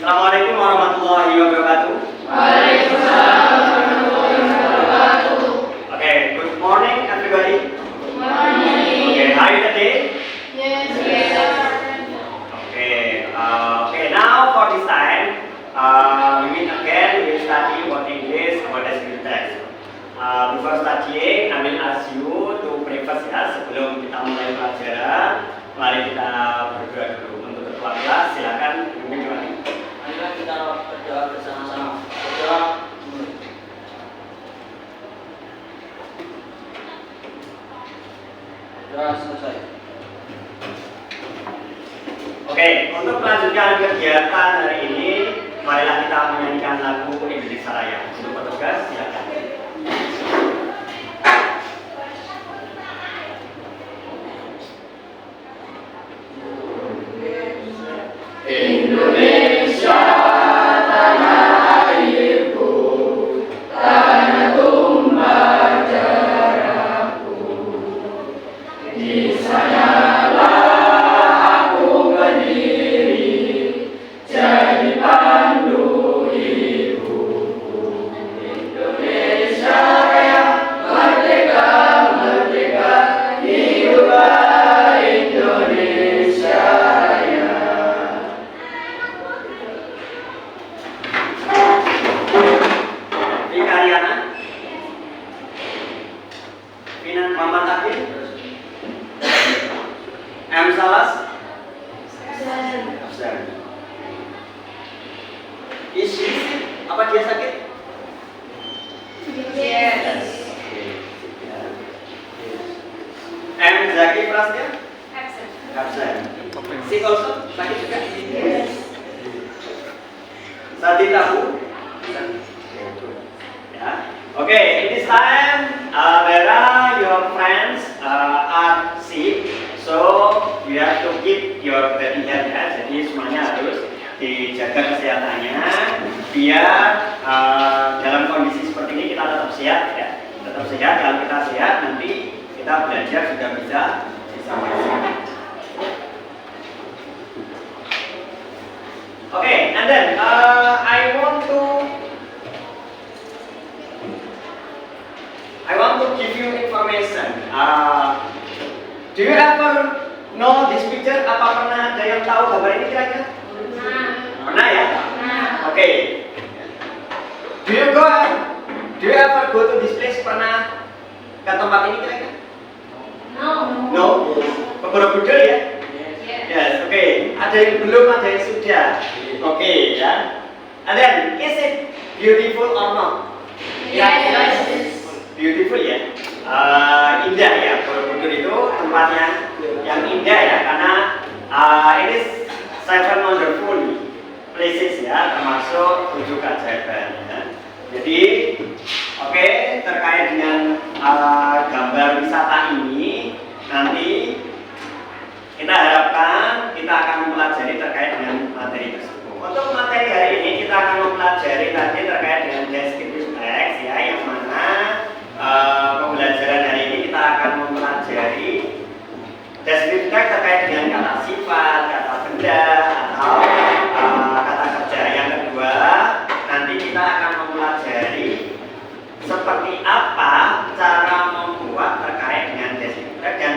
Assalamualaikum warahmatullahi wabarakatuh. Waalaikumsalam warahmatullahi wabarakatuh. Okay, good morning everybody. Good morning. Okay, are you ready? Yes, yes. Okay, now for this time, we meet again, we will study what English about descriptive text. Before studying, I will ask you to preface ya, sebelum kita mulai pelajaran, mari kita berdoa dulu. Untuk ketua kelas, silakan pimpin doa. Marilah kita berdoa bersama-sama. Berdoa. Doa selesai. Oke, untuk melanjutkan kegiatan hari ini, marilah kita menyanyikan lagu Indonesia Raya. Untuk petugas, silakan. Indonesia tanah airku, tanah tumpah darahku. Di sanalah aku berdiri, jadi pandu hidupku. Indonesia Raya, merdeka, merdeka, hiduplah Indonesia Raya. Vika Ariana, Vina Muhammad Akhil, M. Salas, Absen. Is she sick? Apa dia sakit? Yes. M. Zaki Prastia, Absent. Absen. Sick also? Sakit juga? Yes. Sati tahu? Ya. Okay, in this time, where your friends are sick, so you have to keep your body health ya. Jadi semuanya harus dijaga kesehatannya, biar dalam kondisi seperti ini kita tetap sehat ya. Tetap sehat. Kalau kita sehat, nanti kita belajar juga bisa masuk. Okay, and then I want to give you information. Do you ever know this picture? Apa pernah ada yang tahu gambar ini kira-kira? Pernah ya? Okay. Do you ever go to this place? Pernah ke tempat ini kira-kira? No. Ke Borobudur ya? Yes, okay. Ada yang belum, ada yang sudah. Okay, ya. And then, is it beautiful or not? Yes. Beautiful ya. Indah ya. Borobudur itu tempatnya yang indah ya, karena it is seven wonderful places ya, termasuk 7 keajaiban ya. Jadi, oke, terkait dengan gambar wisata ini, nanti kita harapkan kita akan mempelajari terkait dengan materi tersebut. Untuk materi hari ini kita akan mempelajari tadi terkait dengan descriptive text ya, yang mana pembelajaran hari ini kita akan mempelajari descriptive text terkait dengan kata sifat, kata benda, atau kata kerja. Yang kedua, nanti kita akan mempelajari seperti apa cara membuat terkait dengan descriptive text dan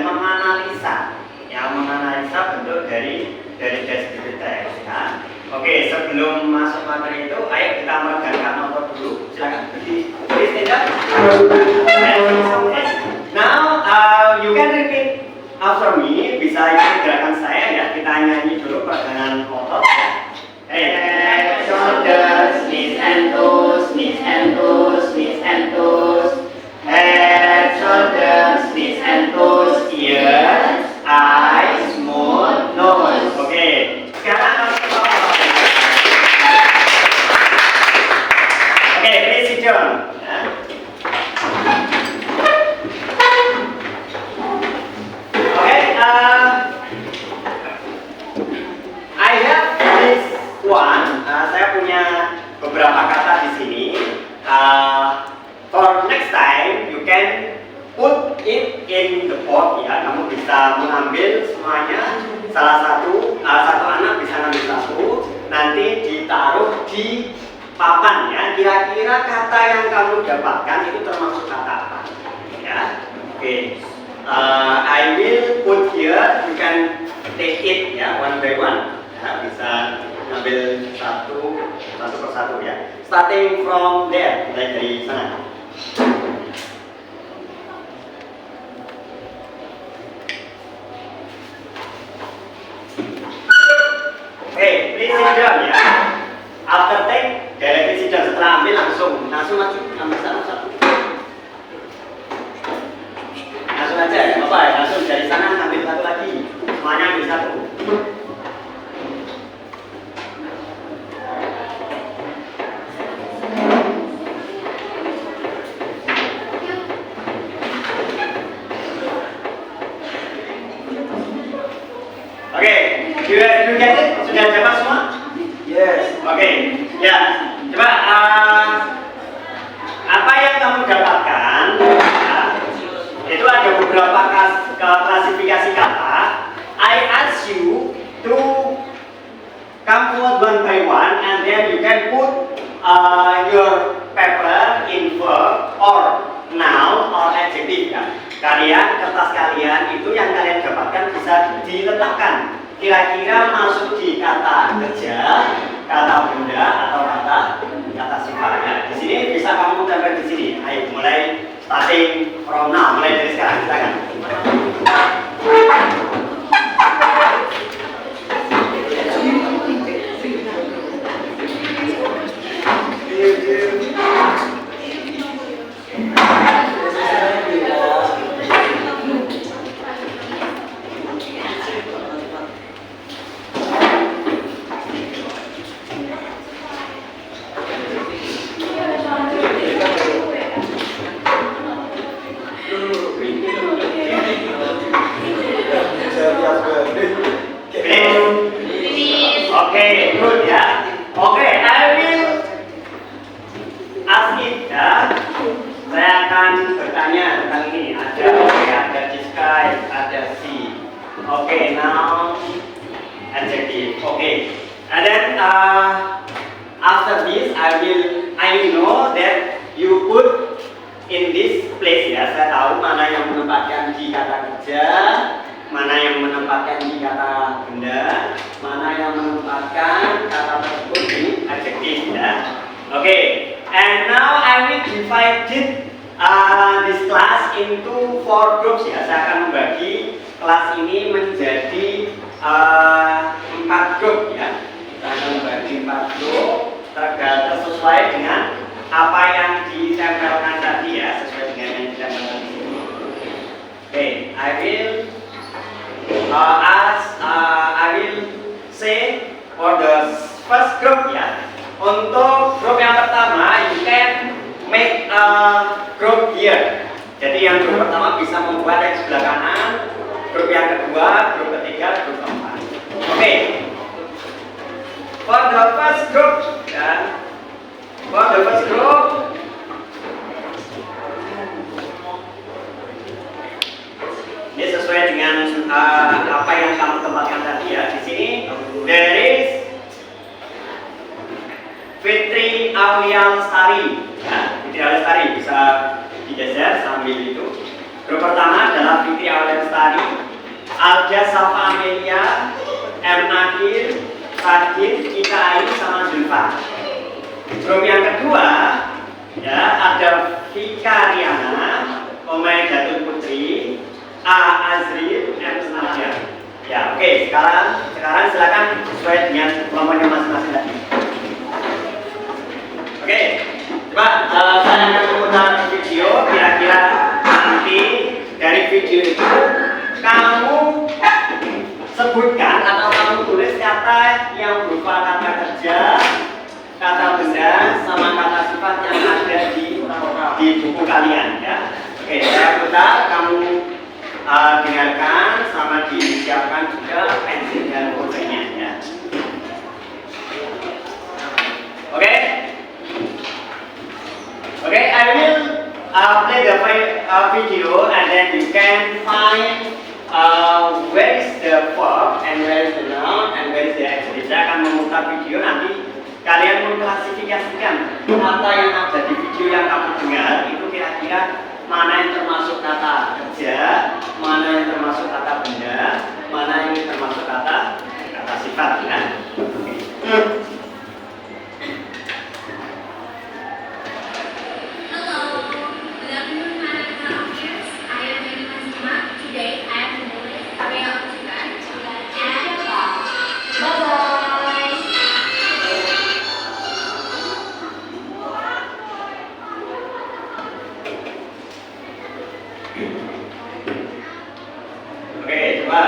menganalisa bentuk dari descriptive text ya. Oke, sebelum masuk materi itu, ayo kita meregangkan otot dulu. Silakan berdiri. Stand up. Now you can repeat after me. Bisa ikut gerakan saya ya. Kita nyanyi dulu peregangan otot. Head, shoulders, knees and toes, knees and toes, knees and toes. Head, shoulders, knees and toes, ears, eyes, mouth, nose. Oke. Sekarang please sit down. Okay, kira-kira kata yang kamu dapatkan itu termasuk kata apa? Ya, oke. I will put here, you can take it ya, one by one. Ya, bisa ngambil satu persatu ya. Starting from there, mulai dari sana. Oke, please sit down ya. After take, directly sit down. Setelah ambil langsung maju ambil satu. Langsung aja, nggak apa-apa ya. Langsung dari sana ambil satu lagi. Semuanya ambil satu. Oke, you get it? Sudah dapat semua? Yes. Oke, ya. Coba apa yang kamu dapatkan? Ya, itu ada beberapa klasifikasi kata. I ask you to come forward one by one, and then you can put your paper in verb or noun or adjective ya. Kertas kalian itu yang kalian dapatkan bisa diletakkan. Kira-kira masuk di kata kerja, kata benda atau kata sifat ya. Di sini bisa kamu tempel di sini. Ayo mulai starting from now, mulai dari sekarang silakan. Oke, good ya. Oke, I will ask it ya. Saya akan bertanya tentang ini. Ada the sky, ada sea. Oke, now adjective. Oke, and then after this I will know that you put in this place ya. Saya tahu mana yang menempatkan di kata kerja, mana yang menempatkan di kata benda, mana yang menempatkan kata tersebut di adjektif ya. Oke, and now I will divide this class into 4 groups ya. Saya akan membagi kelas ini menjadi 4 grup ya. Saya akan membagi 4 grup sesuai dengan apa yang ditempelkan tadi ya, sesuai dengan yang ditempelkan di sini. Oke, I will say for the first group ya. Untuk grup yang pertama, you can make a group here. Jadi yang grup pertama bisa membuat yang sebelah kanan, grup yang kedua, grup ketiga, grup keempat. Oke. For the first group ya. For the first group, ini sesuai dengan apa yang kamu tempatkan tadi ya. Di sini there is Fitri Aulia Lestari ya. Fitri Aulia Lestari bisa digeser sambil itu. Grup pertama adalah Fitri Aulia Lestari, Alda Safa Amelia, M Nadir, Sajid, Ika Ayu sama Zulfa. Grup yang kedua ya ada Vika Riana, Omai Datul Putri, A Azril, M Nadia. Ya, oke. Sekarang silakan sesuai dengan kelompoknya masing-masing tadi. Oke, coba saya akan memutar video. Kira-kira nanti dari video itu kamu sebutkan atau kamu tulis kata yang berupa kata kerja, kata benda, sama kata sifat yang ada di buku kalian ya. Oke, saya putar, kamu dengarkan sama disiapkan juga pensil dan pulpennya ya. Oke. Oke, I will play the video and then you can find where is the verb and where is the noun and where is the adjective. Saya akan memutar video, nanti kalian mengklasifikasikan kata yang ada di video yang kamu dengar itu kira-kira mana yang termasuk kata kerja, mana yang termasuk kata benda, mana yang termasuk kata sifat ya. Oke, coba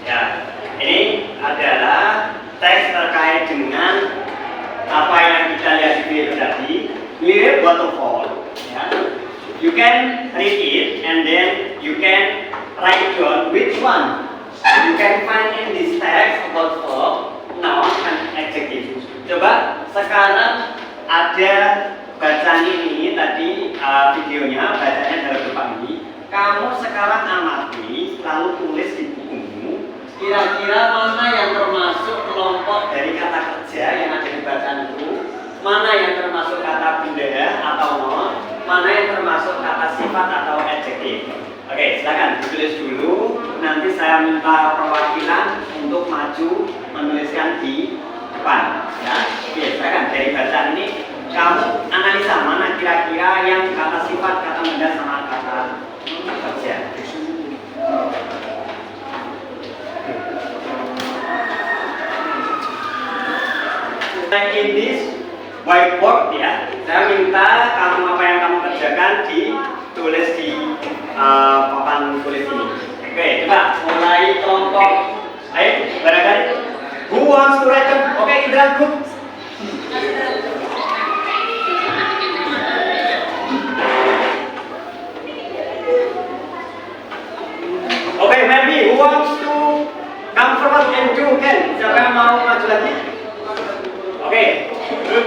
ya, ini adalah teks terkait dengan apa yang kita lihat di video tadi, mirip waterfall. Ya. You can read it and then you can write down which one you can find in this text about verb, noun, and adjective. Coba sekarang ada bacaan ini tadi videonya bacanya dalam depan ini. Kamu sekarang amati lalu tulis di bukumu kira-kira mana yang termasuk kelompok dari kata kerja yang ada di bacaan itu, mana yang termasuk kata benda atau noun, mana yang termasuk kata sifat atau adjektif. Oke, silakan ditulis dulu. Nanti saya minta perwakilan untuk maju menuliskan di depan. Ya, oke, silakan dari bacaan ini kamu analisa mana kira-kira yang kata sifat, kata benda sama kata kerja. In this whiteboard ya, saya minta kamu apa yang kamu kerjakan ditulis di papan tulis ini. Oke, coba mulai kelompok. Ayo, barangkali. Who wants to write them? Oke, Indra, good. Oke, maybe who wants to come forward and do can? Siapa yang mau maju lagi? Oke, good.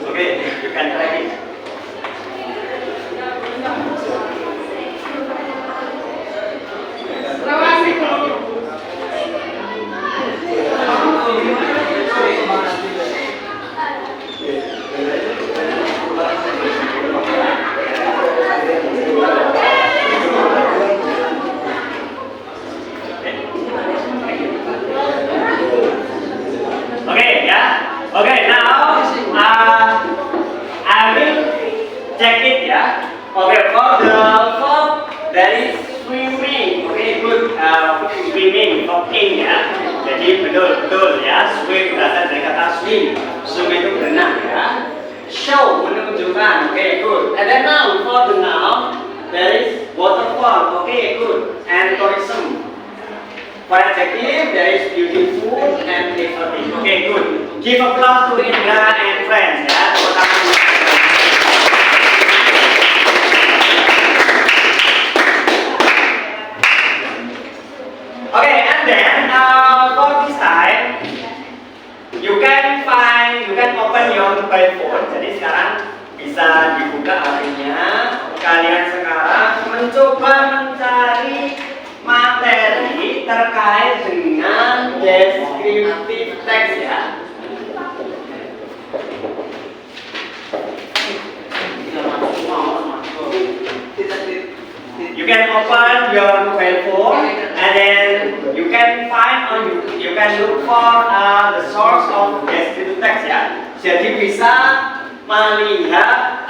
Okay, you can try it. Okay, yeah. Okay, now I will check it, yeah. Okay, for the verb there is swimming. Okay, good. Swimming, hopping, ya. Jadi betul ya. Swim berasal dari kata swim. Swim itu berenang, ya. Show menunjukkan. Okay, good. And then now for the noun there is waterfall. Okay, good. And tourism. For adjective, there is beautiful and lively. Okay, good. Give applause to Indra and friends, ya. Okay, and then for this time, you can open your mobile phone. Jadi sekarang bisa dibuka HP-nya. Kalian sekarang mencoba mencari materi terkait dengan descriptive text ya. You can open your mobile phone and then you can look for the source of descriptive text ya. Jadi bisa melihat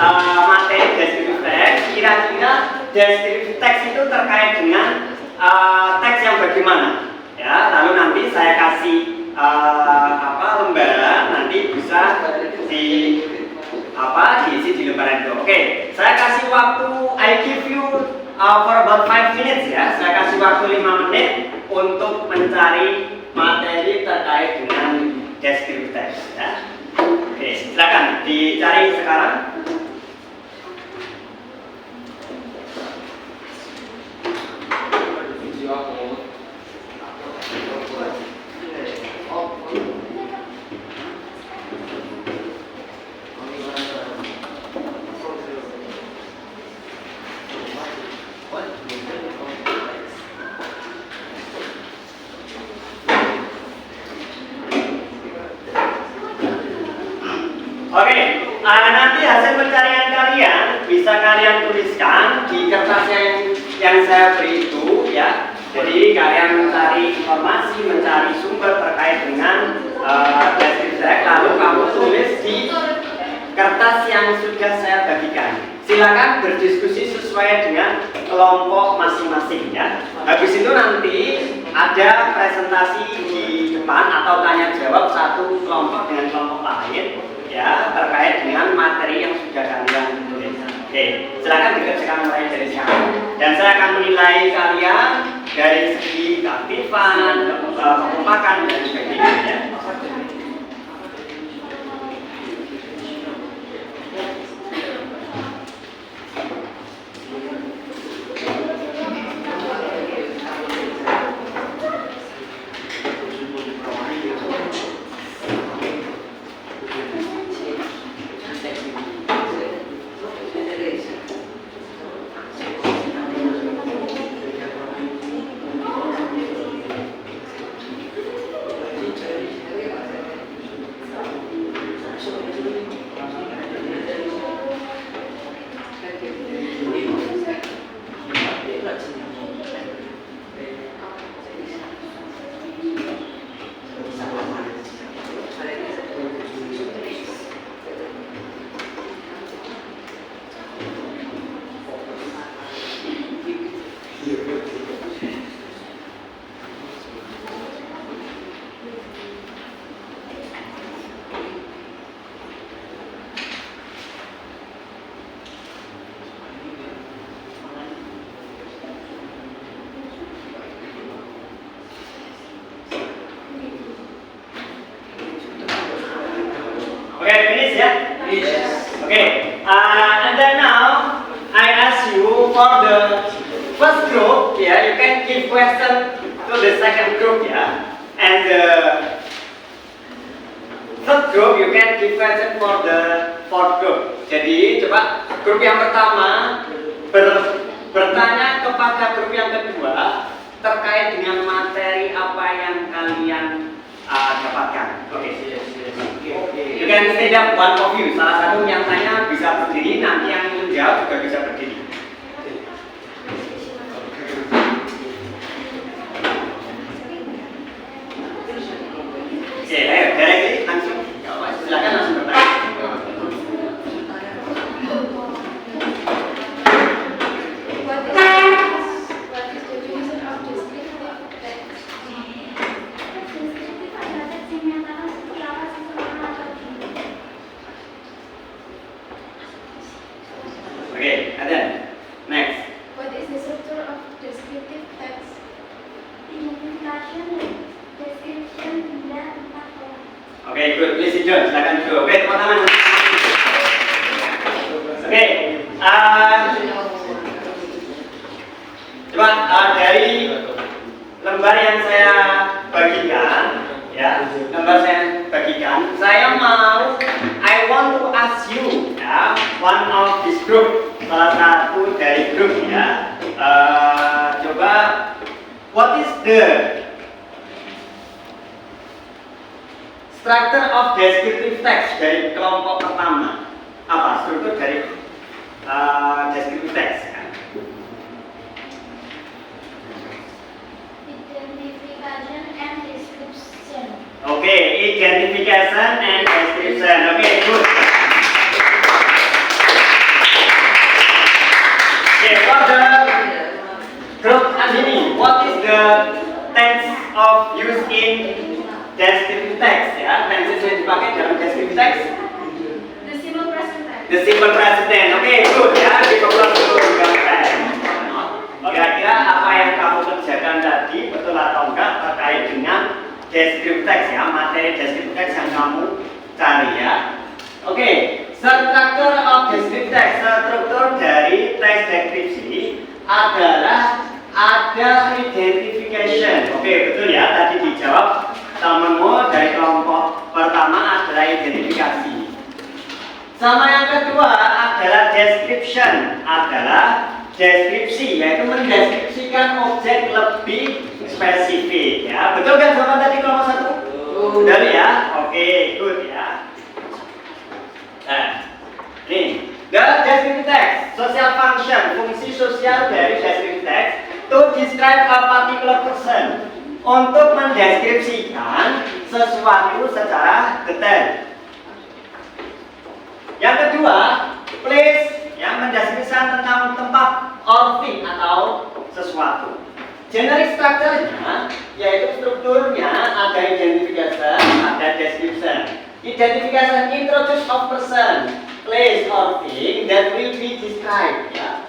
materi descriptive text. Kira-kira descriptive text itu terkait dengan teks yang bagaimana ya, lalu nanti saya kasih lembaran, nanti bisa diisi di lembaran itu. Oke, saya kasih waktu, I give you for about 5 minutes ya, saya kasih waktu 5 menit untuk mencari materi terkait dengan descriptive text ya. Oke, silakan dicari sekarang. bisa kalian tuliskan di kertas yang saya beri itu ya. Jadi kalian mencari informasi, mencari sumber terkait dengan deskripsi teks, lalu kamu tulis di kertas yang sudah saya bagikan. Silakan berdiskusi sesuai dengan kelompok masing-masing ya. Habis itu nanti ada presentasi di depan atau tanya jawab satu kelompok dengan kelompok lain ya terkait dengan materi yang sudah kalian tulis. Oke, silakan dikerjakan mulai dari sekarang. Dan saya akan menilai kalian dari segi keaktifan, kekompakan dan sebagainya ya. Okay, finish ya? Yes. Okay, and then now I ask you for the first group, yeah, you can give question to the second group, yeah, and the third group you can give question for the fourth group. Jadi coba grup yang pertama bertanya kepada grup yang kedua terkait dengan materi apa yang kalian dapatkan. Oke. You can stand up one of you. Salah satu yang tanya bisa berdiri, nanti yang menjawab juga bisa berdiri. Oke, ayo directly langsung. Silakan langsung bertanya. What is the reason of descriptive text? Okay, and then next. What is the structure of descriptive text? Okay, good. Please sit down. Silakan duduk. Oke, teman-teman. Oke, coba dari lembar yang saya bagikan, ya, lembar saya bagikan, saya mau, I want to ask you, ya, one of this group, salah satu dari grup, ya, coba, what is the structure of descriptive text dari kelompok pertama? Apa struktur dari descriptive text? Identification and description. Okay, identification and description. Okay, good. Okay, for the group Andini, what is the tense of use in descriptive text? Ya, tenses yang dipakai dalam descriptive text. The simple present tense. The simple present tense. Okay, good ya. Dikompres dulu gambar. Kira-kira apa yang kamu kerjakan tadi betul atau enggak terkait dengan descriptive text ya, materi descriptive text yang kamu cari ya. Oke, struktur of descriptive text, struktur dari teks deskripsi adalah ada identification. Oke, betul ya, tadi dijawab temanmu dari kelompok pertama adalah identifikasi. Sama yang kedua adalah description, adalah deskripsi, yaitu mendeskripsikan objek lebih spesifik ya. Betul kan jawaban tadi kelompok satu? Betul ya. Oke, good ya. Nah, nih, the descriptive text social function, fungsi sosial dari descriptive text to describe a particular person, untuk mendeskripsikan sesuatu secara detail. Yang kedua, place, yang mendeskripsikan tentang tempat or thing atau sesuatu. Generic structure-nya yaitu strukturnya ada identification, ada description. Identification introduce of person, place or thing that will be described, ya,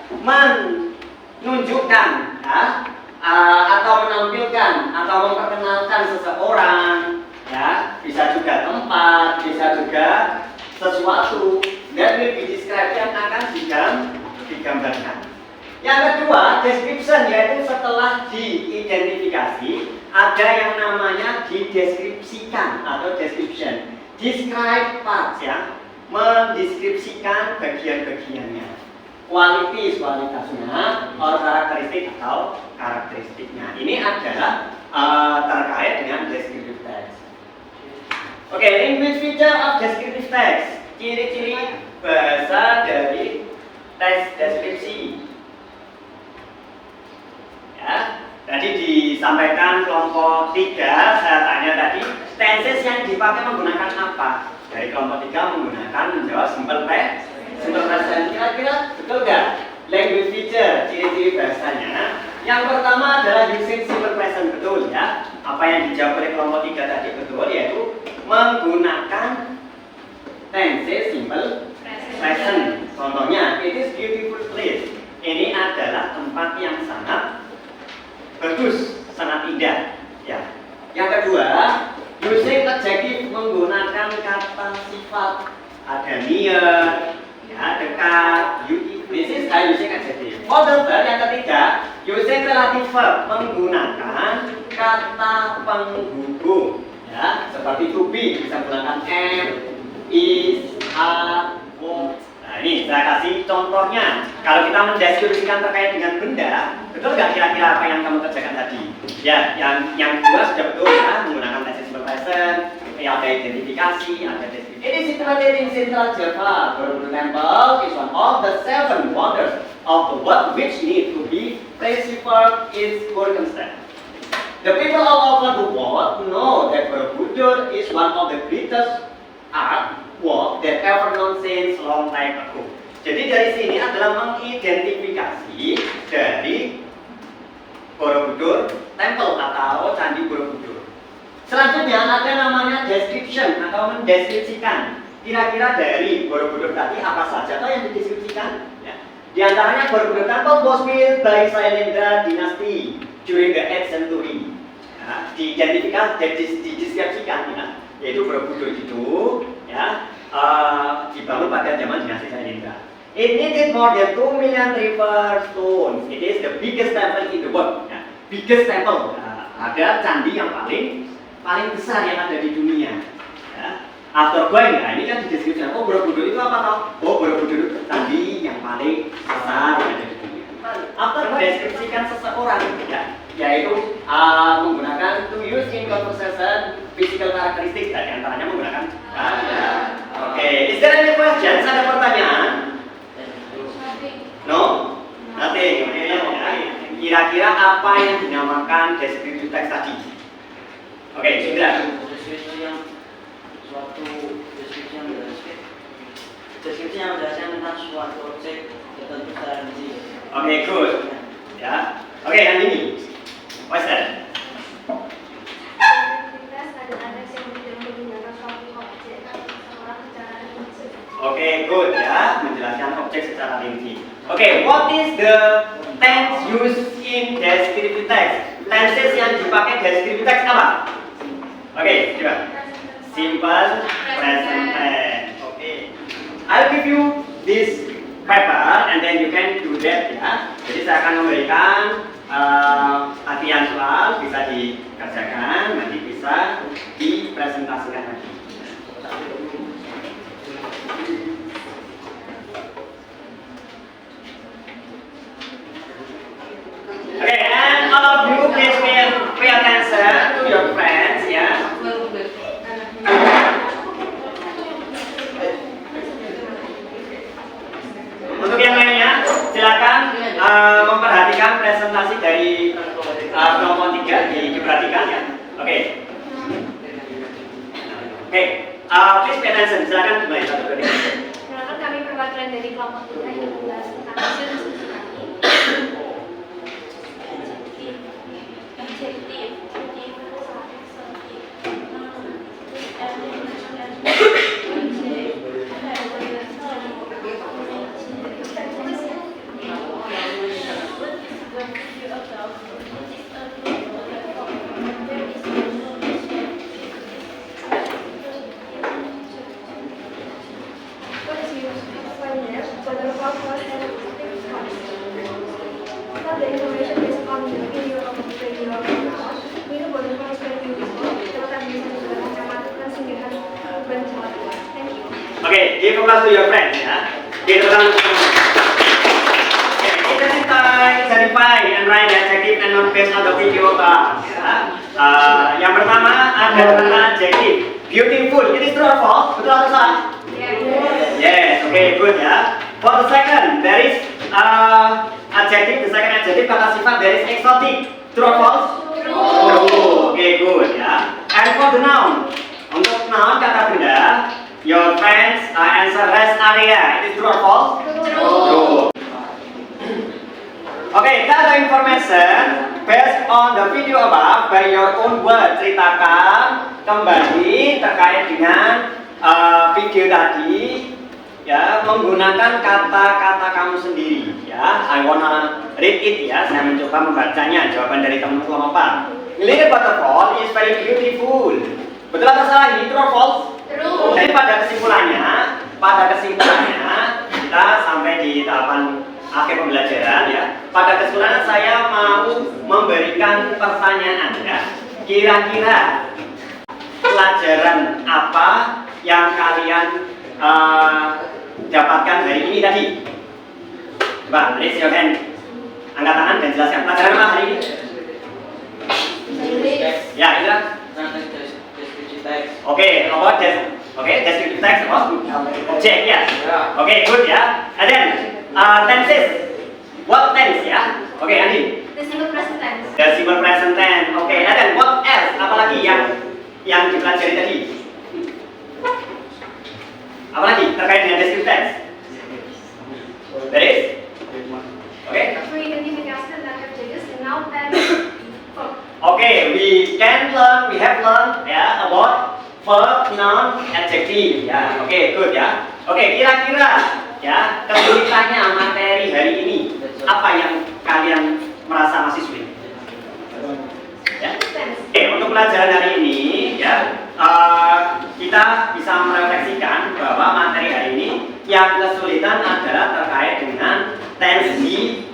menunjukkan, ya, atau menampilkan atau memperkenalkan seseorang, ya, bisa juga tempat, bisa juga sesuatu that will be described, yang akan digambarkan. Yang kedua, description, yaitu setelah diidentifikasi ada yang namanya dideskripsikan atau description. Describe parts, ya, mendeskripsikan bagian-bagiannya. Qualities, kualitasnya, or karakteristik atau karakteristiknya. Ini adalah terkait dengan descriptive text. Oke, language feature of descriptive text. Ciri-ciri bahasa dari teks deskripsi. Ya, tadi disampaikan kelompok 3, saya tanya tadi, tenses yang dipakai menggunakan apa? Dari kelompok 3 menggunakan menjawab simple present. Kira-kira betul nggak? Language feature, ciri-ciri bahasanya. Yang pertama adalah using simple present, betul ya. Apa yang dijawab oleh kelompok 3 tadi betul, yaitu menggunakan tenses simple present. Contohnya, it is beautiful place. Ini adalah tempat yang sangat bagus, sangat indah, ya. Yang kedua, using adjective, menggunakan kata sifat. Ada near, ya, dekat, beautiful. This is using adjective. For the verb, yang ketiga, using relative verb, menggunakan kata penghubung, ya, seperti to be, bisa menggunakan am, is, are, was. Nah, ini saya kasih contohnya. Kalau kita mendeskripsikan terkait dengan benda, betul nggak kira-kira apa yang kamu kerjakan tadi? Ya, yang dua sudah betul ya, menggunakan tense simple present, ya, ada identifikasi, ada deskripsi. Ini situated in Central Java. Borobudur Temple is one of the 7 wonders of the world which need to be preserved in circumstance. The people all over the world know that Borobudur is one of the greatest art work that ever known since long time ago. Jadi dari sini adalah mengidentifikasi dari Borobudur Temple atau Candi Borobudur. Selanjutnya ada namanya description atau mendeskripsikan. Kira-kira dari Borobudur tadi apa saja atau yang dideskripsikan? Ya. Di antaranya Borobudur Temple was built by Sailendra Dynasty during the 8th century. Ya, dideskripsikan, ya, yaitu Borobudur itu, ya, dibangun pada zaman dinasti Sailendra. It needed more than 2 million river stones. It is the biggest temple in the world. Ya, biggest temple. Ada candi yang paling besar yang ada di dunia. Ya. After going, nah ini kan dideskripsikan. Oh, Borobudur itu apa toh? Oh, Borobudur itu candi yang paling besar yang ada di dunia. After deskripsikan seseorang, ya, yaitu menggunakan to use in conversation physical characteristics, dan antaranya menggunakan Oke, is there any questions? Ada pertanyaan? No? Nothing. Kira-kira apa yang dinamakan descriptive text tadi? Oke, sudah. Deskripsi yang suatu deskripsi yang menjelaskan tentang suatu objek tertentu secara rinci. Oke, good. Ya. Oke, yang ini. What's that? Oke, good ya, menjelaskan objek secara rinci. Oke, what is the tense used in descriptive text? Tenses yang dipakai descriptive text apa? Oke, coba. Simple present tense. Oke. I'll give you this paper and then you can do that ya. Jadi saya akan memberikan latihan soal, bisa dikerjakan, nanti bisa dipresentasikan lagi. Okay, and all of you please pay attention to your friends, ya. Untuk yang lainnya, Oke. Oke. Please pay attention. Silakan mulai satu dari. Perkenalkan kami perwakilan dari kelompok 3 yang membahas tentang hasil diskusi kami. The information based on the video of the radio ini boleh konsisten terletak di kecamatan Singgahan Tuban Jawa Timur. Thank you. Okay, give applause to your friends ya. Give applause. Identify and write the adjective and noun based on the video above. Ya. Yang pertama ada kata adjective beautiful. It is true or false? Betul atau salah? Yes. Okay, good ya. For the second, there is adjective. The second adjective kata sifat there is exotic. True or false? True. Okay, good ya. And for the noun, untuk noun kata benda, your friends answer rest area. It is true or false? True. Okay, gather information based on the video above by your own word. Ceritakan kembali terkait dengan video tadi, ya, menggunakan kata-kata kamu sendiri. Ya, I wanna read it ya. Saya mencoba membacanya. Jawaban dari teman-teman apa? Little butterfly is very beautiful. Betul atau salah ini? True or false? True. Jadi pada kesimpulannya kita sampai di tahapan akhir pembelajaran ya. Pada kesimpulannya saya mau memberikan pertanyaan ya. Kira-kira pelajaran apa yang kalian dapatkan hari ini tadi? Coba, raise your hand. Angkat tangan dan jelaskan pelajaran apa hari ini? Ya, Indra. Oke, about that. Oke, descriptive text about object ya. Oke, good ya. And then tenses. What tense ya? Oke, Andi. The simple present tense. The simple present tense. Oke, and then what else? Apalagi yang dipelajari tadi? Apalagi terkait dengan descriptive text? There is? Oke. Mengidentifikasi tentang adjectives, noun, and verb. Okay, we have learned ya about verb, noun, adjective ya. Oke, good ya. Oke, kira-kira ya kesulitannya materi hari ini apa yang kalian merasa masih sulit? Ya. Oke, untuk pelajaran hari ini ya kita bisa merefleksikan bahwa materi hari ini yang kesulitan adalah terkait dengan tense di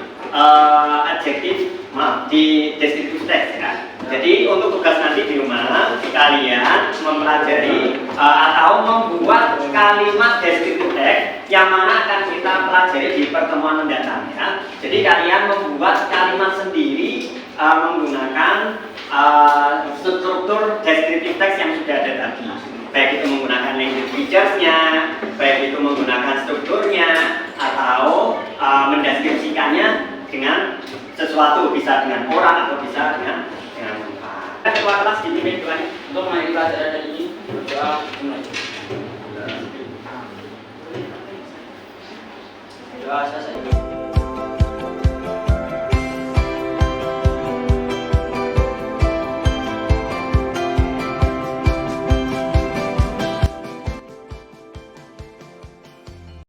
adjektif di descriptive text ya. Jadi untuk tugas nanti di rumah kalian mempelajari atau membuat kalimat descriptive text yang mana akan kita pelajari di pertemuan mendatang ya. Jadi kalian membuat kalimat sendiri menggunakan struktur descriptive text yang sudah ada tadi. Baik itu menggunakan language features-nya, baik itu menggunakan strukturnya atau mendeskripsikannya dengan sesuatu, bisa dengan orang atau bisa dengan tempat. Ketua kelas dipimpin doanya. Untuk mengakhiri pelajaran hari ini, berdoa mulai. Doa selesai.